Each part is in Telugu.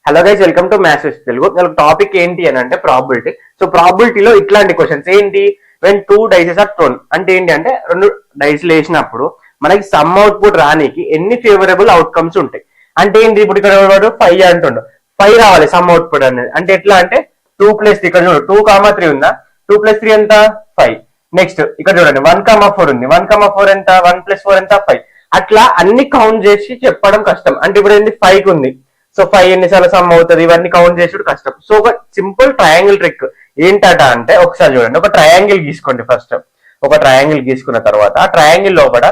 Hello guys, welcome to maths Telugu. Topic ఏంటి అని అంటే ప్రాబిలిటీ. సో ప్రాబిలిటీలో ఇట్లాంటి క్వశ్చన్స్ ఏంటి, when two dices are thrown అంటే ఏంటి అంటే రెండు డైస్లు వేసినప్పుడు మనకి సమ్ అవుట్పుట్ రానికి ఎన్ని ఫేవరబుల్ అవుట్కమ్స్ ఉంటాయి అంటే ఏంటి. ఇప్పుడు ఇక్కడ 5 అంటుండు, 5 రావాలి సమ్ అవుట్పుట్ అనేది. అంటే ఎట్లా అంటే 2 + ఇక్కడ చూడు 2, 3 ఉందా, 2 + 3 ఎంత 5. నెక్స్ట్ ఇక్కడ చూడండి 1, 4 ఉంది, 1, 4 ఎంత, 1 + 4 ఎంత 5. అట్లా అన్ని కౌంట్ చేసి చెప్పడం కష్టం. అంటే ఇప్పుడు ఏంటి 5 ఉంది, సో 5 ఎన్నిసార్లు సమ్ అవుతుంది ఇవన్నీ కౌంట్ చేసుడు కష్టం. సో ఒక సింపుల్ ట్రయాంగిల్ ట్రిక్ ఏంటట అంటే, ఒకసారి చూడండి, ఒక ట్రయాంగిల్ గీసుకోండి. ఫస్ట్ ఒక ట్రయాంగిల్ గీసుకున్న తర్వాత ఆ ట్రయాంగిల్ లోపల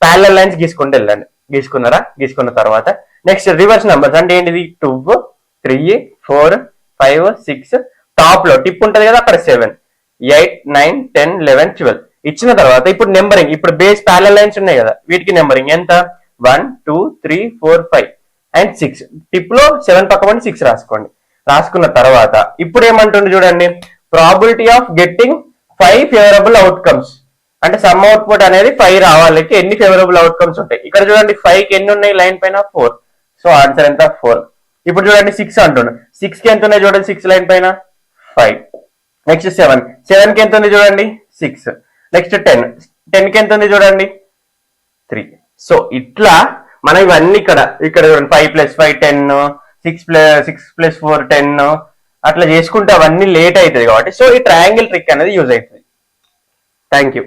ప్యారలల్ లైన్స్ గీసుకుంటూ వెళ్ళండి. గీసుకున్నారా? గీసుకున్న తర్వాత నెక్స్ట్ రివర్స్ నెంబర్స్ అంటే ఏంటిది 2, 3, 4, 5, 6, టాప్ లో టిప్ ఉంటది కదా అక్కడ 7, 8, 9, 10, 11, 12 ఇచ్చిన తర్వాత ఇప్పుడు నెంబరింగ్, ఇప్పుడు బేస్ ప్యారలల్ లైన్స్ ఉన్నాయి కదా వీటికి నెంబరింగ్ ఎంత 1, 2, 3, 4, 5 అండ్ 6. టిప్ లో 7 పక్కన 6 రాసుకోండి. రాసుకున్న తర్వాత ఇప్పుడు ఏమంటుంది చూడండి, probability of getting 5 favourable outcomes అంటే సమ్ అవుట్పుట్ అనేది 5 రావాలకి ఎన్ని ఫేవరబుల్ అవుట్కమ్స్ ఉంటాయి. ఇక్కడ చూడండి 5 కి ఎన్ని ఉన్నాయి లైన్ పైన 4, సో ఆన్సర్ ఎంత 4. ఇప్పుడు చూడండి 6 అంటున్నా, 6 కి ఎంత ఉన్నాయి చూడండి 6 లైన్ పైన 5. నెక్స్ట్ 7 కి ఎంత ఉంది చూడండి 6. నెక్స్ట్ 10 కి ఎంత ఉంది చూడండి 3. సో ఇట్లా మనం ఇవన్నీ ఇక్కడ 5 + 5 10, 6 + 4 10 అట్లా చేసుకుంటే అవన్నీ లేట్ అవుతుంది కాబట్టి సో ఈ ట్రయాంగిల్ ట్రిక్ అనేది యూజ్ అవుతుంది. Thank you.